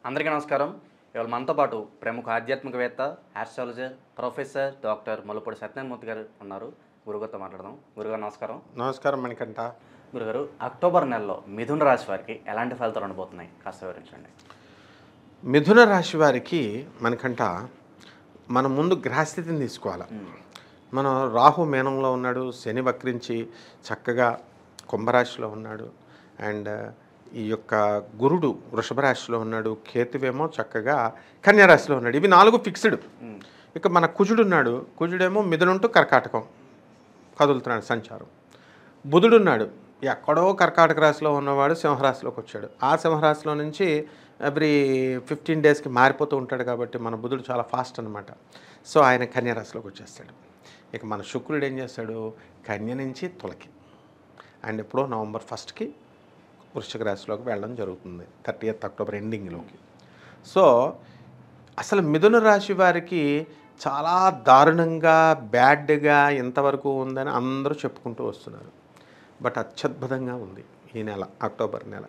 అందరికీ నమస్కారం. ఇవాళ మనతో పాటు ప్రముఖ ఆధ్యాత్మికవేత్త, astrologer, professor doctor Mullapudi Satyanarayana Murthy గారు ఉన్నారు. గురుగారితో మాట్లాడదాం. గురుగారు నమస్కారం. నమస్కారం మణికంఠ. గురుగారు, అక్టోబర్ నెలలో మిథున రాశి వారికి ఎలాంటి ఫలితాలు ఉండబోతున్నాయి కాస్త వివరించండి. మిథున రాశి వారికి మణికంఠ, మనం ముందు గ్రహస్థితిని తీసుకోవాలి. మనం రాహు మీనంలో ఉన్నాడు, శని వక్రించి చక్కగా కుంభరాశిలో ఉన్నాడు, అండ్ ఈ యొక్క గురుడు వృషభ రాశిలో ఉన్నాడు, కేతువేమో చక్కగా కన్యారాశిలో ఉన్నాడు. ఇవి 4 ఫిక్స్డ్. ఇక మన కుజుడు ఉన్నాడు, కుజుడేమో మిథునం టు కర్కాటకం కదులుతున్నాడు సంచారం. బుధుడున్నాడు, ఎక్కడో కర్కాటక రాశిలో ఉన్నవాడు సింహరాశిలోకి వచ్చాడు. ఆ సింహరాశిలో నుంచి ఎవ్రీ 15 డేస్కి మారిపోతూ ఉంటాడు కాబట్టి మన బుధుడు చాలా ఫాస్ట్ అనమాట. సో ఆయన కన్యారాశిలోకి వచ్చేస్తాడు. ఇక మన శుక్రుడు ఏం చేస్తాడు, కన్య నుంచి తులకి, అండ్ ఎప్పుడో నవంబర్ 1కి వృశ్చిక రాశిలోకి వెళ్ళడం జరుగుతుంది, 30th అక్టోబర్ ఎండింగ్లోకి. సో అసలు మిథున రాశి వారికి చాలా దారుణంగా బ్యాడ్గా ఇంతవరకు ఉందని అందరూ చెప్పుకుంటూ వస్తున్నారు. బట్ అత్యద్భుతంగా ఉంది ఈ నెల, అక్టోబర్ నెల.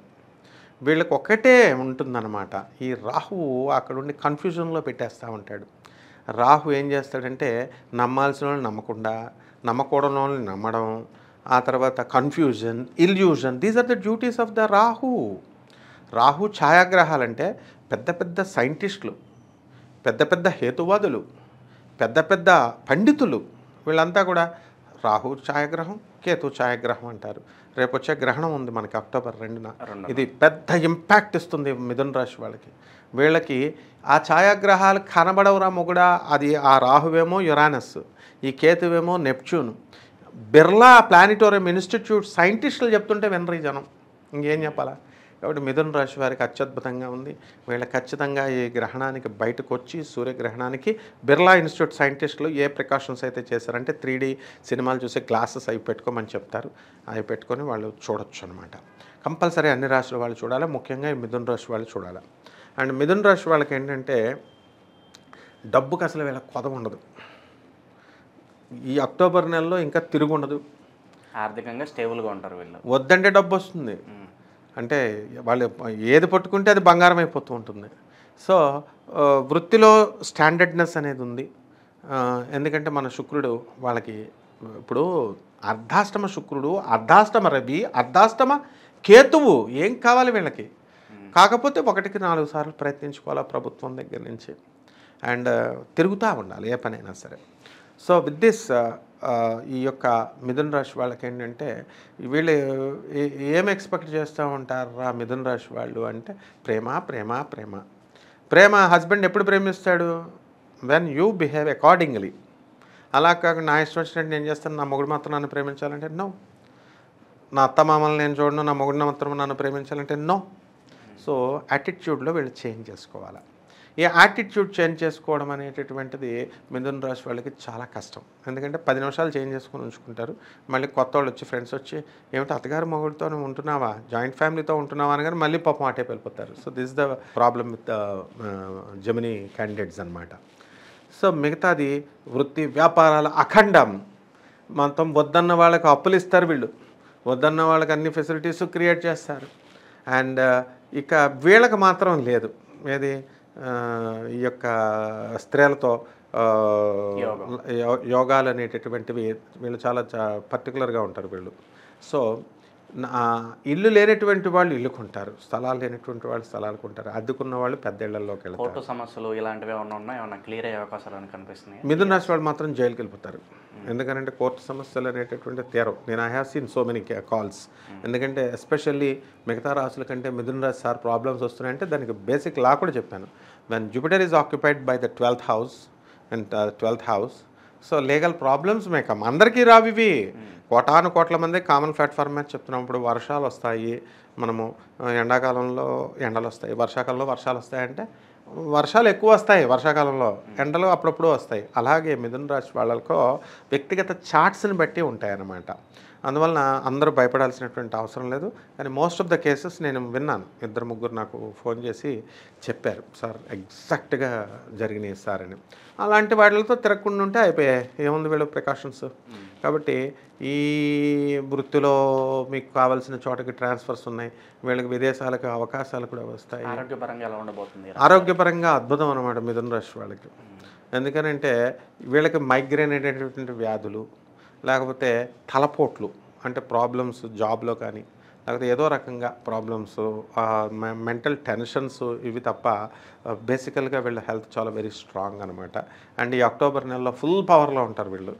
వీళ్ళకి ఒకటే ఉంటుందన్నమాట, ఈ రాహువు అక్కడుండి కన్ఫ్యూజన్లో పెట్టేస్తూ ఉంటాడు. రాహు ఏం చేస్తాడంటే నమ్మాల్సిన వాళ్ళని నమ్మకుండా, నమ్మకూడని వాళ్ళని నమ్మడం, ఆ తర్వాత confusion, illusion, these are the duties of the Rahu. Rahu ఛాయాగ్రహాలంటే పెద్ద పెద్ద సైంటిస్టులు, పెద్ద పెద్ద హేతువాదులు, పెద్ద పెద్ద పండితులు, వీళ్ళంతా కూడా రాహు ఛాయాగ్రహం, కేతు ఛాయాగ్రహం అంటారు. రేపు వచ్చే గ్రహణం ఉంది మనకి అక్టోబర్ 2న. ఇది పెద్ద ఇంపాక్ట్ ఇస్తుంది మిథున రాశి వాళ్ళకి. వీళ్ళకి ఆ ఛాయాగ్రహాలు కనబడవురా మొగుడా, అది ఆ రాహువేమో యురానస్, ఈ కేతువేమో నెప్ట్యూన్. బిర్లా ప్లానిటోరియం ఇన్స్టిట్యూట్ సైంటిస్టులు చెప్తుంటే వినరీ జనం, ఇంకేం చెప్పాలా. కాబట్టి మిథున రాశి వారికి అత్యద్భుతంగా ఉంది. వీళ్ళ ఖచ్చితంగా ఈ గ్రహణానికి బయటకు వచ్చి, సూర్యగ్రహణానికి బిర్లా ఇన్స్టిట్యూట్ సైంటిస్టులు ఏ ప్రికాషన్స్ అయితే చేశారంటే 3D సినిమాలు చూసే గ్లాసెస్ అవి పెట్టుకోమని చెప్తారు. అవి పెట్టుకొని వాళ్ళు చూడొచ్చు అనమాట. కంపల్సరీ అన్ని రాశుల వాళ్ళు చూడాలి, ముఖ్యంగా ఈ మిథున రాశి వాళ్ళు చూడాలి. అండ్ మిథున రాశి వాళ్ళకి ఏంటంటే డబ్బుకి అసలు వీళ్ళ కొదవ ఉండదు. ఈ అక్టోబర్ నెలలో ఇంకా తిరుగు ఉండదు. ఆర్థికంగా స్టేబుల్గా ఉంటారు వీళ్ళు. వద్దంటే డబ్బు వస్తుంది, అంటే వాళ్ళు ఏది పట్టుకుంటే అది బంగారం అయిపోతూ ఉంటుంది. సో వృత్తిలో స్టాండర్డ్నెస్ అనేది ఉంది. ఎందుకంటే మన శుక్రుడు వాళ్ళకి ఇప్పుడు అర్ధాష్టమ శుక్రుడు, అర్ధాష్టమ రవి, అర్ధాష్టమ కేతువు, ఏం కావాలి వీళ్ళకి. కాకపోతే 1కి 4 సార్లు ప్రయత్నించుకోవాలి ప్రభుత్వం దగ్గర నుంచి, అండ్ తిరుగుతూ ఉండాలి ఏ పనైనా సరే. సో విత్ దిస్ ఈ యొక్క మిథున రాశి వాళ్ళకి ఏంటంటే వీళ్ళు ఏం ఎక్స్పెక్ట్ చేస్తూ ఉంటారా మిథున రాశి వాళ్ళు అంటే ప్రేమ ప్రేమ ప్రేమ ప్రేమ. హస్బెండ్ ఎప్పుడు ప్రేమిస్తాడు, వెన్ యూ బిహేవ్ అకార్డింగ్లీ. అలా కాకుండా నా ఇష్టం వచ్చినట్టు నేను చేస్తాను, నా మొగుడు మాత్రం నన్ను ప్రేమించాలంటే నో. నా అత్త మామల్ని నేను చూడను, నా మొగుడిని మాత్రం నన్ను ప్రేమించాలంటే నో. సో యాటిట్యూడ్లో వీళ్ళు చేంజ్ చేసుకోవాలి. ఈ యాటిట్యూడ్ చేంజ్ చేసుకోవడం అనేటటువంటిది మిథున రాశి వాళ్ళకి చాలా కష్టం. ఎందుకంటే 10 నిమిషాలు చేంజ్ చేసుకొని ఉంచుకుంటారు, మళ్ళీ కొత్త వాళ్ళు వచ్చి ఫ్రెండ్స్ వచ్చి ఏమిటి అత్తగారు మొగుడితో ఉంటున్నావా, జాయింట్ ఫ్యామిలీతో ఉంటున్నావా అని కానీ మళ్ళీ పాపం అటే వెళ్ళిపోతారు. So this the problem with Gemini candidates అనమాట. సో మిగతాది వృత్తి వ్యాపారాల అఖండం. మొత్తం వద్దన్న వాళ్ళకి అప్పులు ఇస్తారు వీళ్ళు, వద్దన్న వాళ్ళకి అన్ని ఫెసిలిటీస్ క్రియేట్ చేస్తారు. అండ్ ఇక వీళ్ళకి మాత్రం లేదు, ఏది ఈ యొక్క స్త్రీలతో యోగాలు అనేటటువంటివి వీళ్ళు చాలా పర్టికులర్గా ఉంటారు వీళ్ళు. సో ఇల్లు లేనటువంటి వాళ్ళు ఇల్లు కొంటారు, స్థలాలు లేనటువంటి వాళ్ళు స్థలాలు కొంటారు, అద్దెకున్న వాళ్ళు పెద్ద ఇళ్లలోకి వెళ్తారు. కోర్టు సమస్యలు ఇలాంటివి ఏమైనా ఉన్నాయి, ఏమైనా క్లియర్ అయ్యే అవకాశాలు కనిపిస్తున్నాయి. మిథున రాశి వాళ్ళు మాత్రం జైలుకి వెళ్ళిపోతారు. ఎందుకంటే కోర్టు సమస్యలు అనేటటువంటి తీరం. నేను I have seen so many calls. ఎందుకంటే ఎస్పెషల్లీ మిగతా రాశుల కంటే మిథున రాశి సార్ ప్రాబ్లమ్స్ వస్తున్నాయంటే దానికి బేసిక్ లా కూడా చెప్పాను. When Jupiter is occupied by the 12th house and 12th house, so legal problems may come అందరికీ రావు ఇవి. కోటాను కోట్ల మంది కామన్ ప్లాట్ఫామ్ మీద చెప్తున్నాం. ఇప్పుడు వర్షాలు వస్తాయి, మనము ఎండాకాలంలో ఎండలు వస్తాయి, వర్షాకాలంలో వర్షాలు వస్తాయంటే వర్షాలు ఎక్కువ వస్తాయి వర్షాకాలంలో, ఎండలు అప్పుడప్పుడు వస్తాయి. అలాగే మిథున రాశి వాళ్ళకో వ్యక్తిగత చార్ట్స్ని బట్టి ఉంటాయన్నమాట. అందువలన అందరూ భయపడాల్సినటువంటి అవసరం లేదు. కానీ మోస్ట్ ఆఫ్ ద కేసెస్ నేను విన్నాను. 2-3 నాకు ఫోన్ చేసి చెప్పారు, సార్ ఎగ్జాక్ట్గా జరిగినాయి సార్ అని. అలాంటి వాటితో తిరగకుండా ఉంటే అయిపోయాయి. ఏముంది వీళ్ళు ప్రికాషన్స్. కాబట్టి ఈ వృత్తిలో మీకు కావాల్సిన చోటకి ట్రాన్స్ఫర్స్ ఉన్నాయి, వీళ్ళకి విదేశాలకు అవకాశాలు కూడా వస్తాయి. ఆరోగ్యపరంగా ఎలా ఉండబోతుంది? ఆరోగ్యపరంగా అద్భుతం అనమాట మిథున రాశి వాళ్ళకి. ఎందుకనంటే వీళ్ళకి మైగ్రేన్ అనేటటువంటి వ్యాధులు, లేకపోతే తలపోట్లు అంటే ప్రాబ్లమ్స్ జాబ్లో కానీ, లేకపోతే ఏదో రకంగా ప్రాబ్లమ్స్, మెంటల్ టెన్షన్స్, ఇవి తప్ప బేసికల్గా వీళ్ళ హెల్త్ చాలా వెరీ స్ట్రాంగ్ అనమాట. అండ్ ఈ అక్టోబర్ నెలలో ఫుల్ పవర్లో ఉంటారు వీళ్ళు.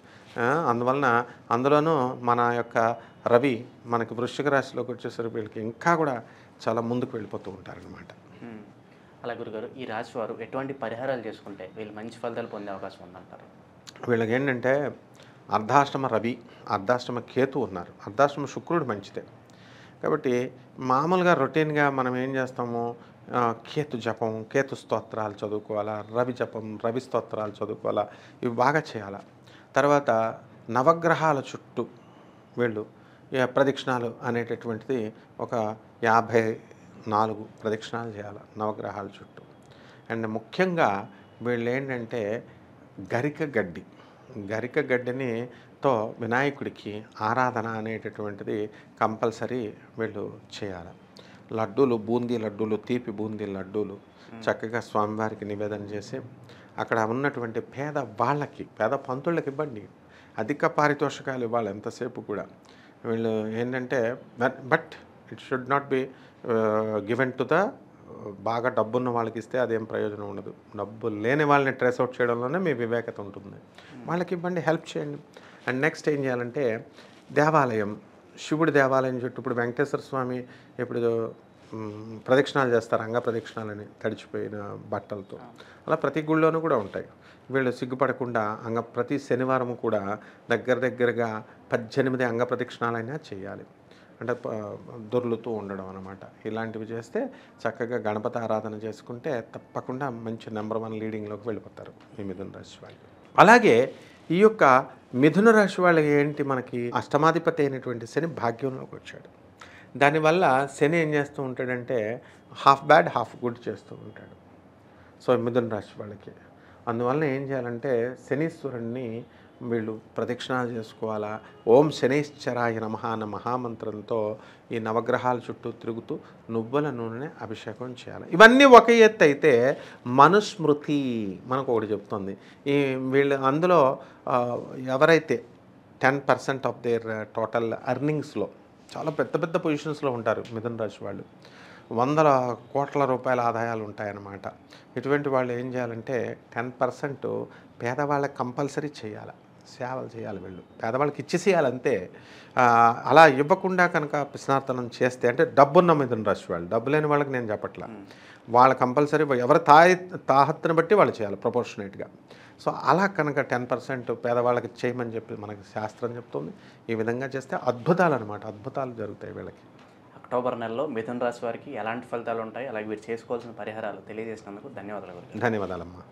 అందువలన అందులోనూ మన యొక్క రవి మనకి వృశ్చిక రాశిలోకి వచ్చేసరికి వీళ్ళకి ఇంకా కూడా చాలా ముందుకు వెళ్ళిపోతూ ఉంటారనమాట. అలా గురుగారు, ఈ రాశి వారు ఎటువంటి పరిహారాలు చేసుకుంటే వీళ్ళు మంచి ఫలితాలు పొందే అవకాశం ఉందంటారు? వీళ్ళకి ఏంటంటే అర్ధాష్టమ రవి, అర్ధాష్టమ కేతు ఉన్నారు. అర్ధాష్టమ శుక్రుడు మంచిదే. కాబట్టి మామూలుగా రొటీన్గా మనం ఏం చేస్తాము, కేతు జపం, కేతు స్తోత్రాలు చదువుకోవాలా, రవి జపం, రవి స్తోత్రాలు చదువుకోవాలా, ఇవి బాగా చేయాలా. తర్వాత నవగ్రహాల చుట్టూ వీళ్ళు ప్రదక్షిణాలు అనేటటువంటిది ఒక 54 ప్రదక్షిణాలు చేయాలి నవగ్రహాల చుట్టూ. అండ్ ముఖ్యంగా వీళ్ళు ఏంటంటే గరిక గడ్డిని తో వినాయకుడికి ఆరాధన అనేటటువంటిది కంపల్సరీ వీళ్ళు చేయాలి. లడ్డూలు, బూందీ లడ్డూలు, తీపి బూందీ లడ్డూలు చక్కగా స్వామివారికి నివేదన చేసి అక్కడ ఉన్నటువంటి పేద పంతుళ్ళకి ఇవ్వండి. అధిక పారితోషికాలు ఇవ్వాలి ఎంతసేపు కూడా. వీళ్ళు ఏంటంటే but it should not be given to the బాగా డబ్బున్న వాళ్ళకి ఇస్తే అదేం ప్రయోజనం ఉండదు. డబ్బు లేని వాళ్ళని ట్రేస్ అవుట్ చేయడంలోనే మీ వివేకత ఉంటుంది. వాళ్ళకి ఇవ్వండి, హెల్ప్ చేయండి. అండ్ నెక్స్ట్ ఏం చేయాలంటే దేవాలయం, శివుడి దేవాలయం చుట్టూ ఇప్పుడు వెంకటేశ్వర స్వామి ఇప్పుడు ప్రదక్షిణాలు చేస్తారు, అంగ ప్రదక్షిణాలని తడిచిపోయిన బట్టలతో. అలా ప్రతి గుళ్ళోనూ కూడా ఉంటాయి. వీళ్ళు సిగ్గుపడకుండా ప్రతి శనివారం కూడా దగ్గరగా 18 అంగ ప్రదక్షిణాలైనా చేయాలి. అంటే దొర్లుతూ ఉండడం అనమాట. ఇలాంటివి చేస్తే చక్కగా గణపతి ఆరాధన చేసుకుంటే తప్పకుండా మంచి నెంబర్ 1 లీడింగ్లోకి వెళ్ళిపోతారు ఈ మిథున రాశి వాళ్ళు. అలాగే ఈ యొక్క మిథున రాశి వాళ్ళకి ఏంటి, మనకి అష్టమాధిపతి అయినటువంటి శని భాగ్యంలోకి వచ్చాడు. దానివల్ల శని ఏం చేస్తూ ఉంటాడంటే హాఫ్ బ్యాడ్ హాఫ్ గుడ్ చేస్తూ ఉంటాడు. సో మిథున రాశి వాళ్ళకి అందువలన ఏం చేయాలంటే శనీశ్వరుణ్ణి వీళ్ళు ప్రదక్షిణాలు చేసుకోవాలా. ఓం శనైశ్చరాయ నమః అన్న మహామంత్రంతో ఈ నవగ్రహాల చుట్టూ తిరుగుతూ నువ్వుల నూనె అభిషేకం చేయాలి. ఇవన్నీ ఒక ఎత్తు అయితే మనుస్మృతి మనకు ఒకటి చెప్తుంది. ఈ వీళ్ళు అందులో ఎవరైతే 10% ఆఫ్ దేర్ టోటల్ ఎర్నింగ్స్లో చాలా పెద్ద పొజిషన్స్లో ఉంటారు మిథున రాశి వాళ్ళు, 100 కోట్ల రూపాయల ఆదాయాలు ఉంటాయన్నమాట. ఇటువంటి వాళ్ళు ఏం చేయాలంటే 10% పేదవాళ్ళకి కంపల్సరీ చేయాలి, సేవలు చేయాలి. వీళ్ళు పేదవాళ్ళకి ఇచ్చేసేయాలంతే. అలా ఇవ్వకుండా కనుక పిసినార్తనం చేస్తే, అంటే డబ్బున్న మిథున రాశి వాళ్ళు, డబ్బు లేని వాళ్ళకి నేను చెప్పట్లా, వాళ్ళ కంపల్సరీ ఎవరి తాహత్తుని బట్టి వాళ్ళు చేయాలి ప్రపోర్షనేట్గా. సో అలా కనుక 10% పేదవాళ్ళకి చేయమని చెప్పి మనకి శాస్త్రం చెప్తుంది. ఈ విధంగా చేస్తే అద్భుతాలు జరుగుతాయి వీళ్ళకి. అక్టోబర్ నెలలో మిథున రాశి వారికి ఎలాంటి ఫలితాలు ఉంటాయి, అలాగే వీరు చేసుకోవాల్సిన పరిహారాలు తెలియజేసినందుకు ధన్యవాదాలు. ధన్యవాదాలమ్మా.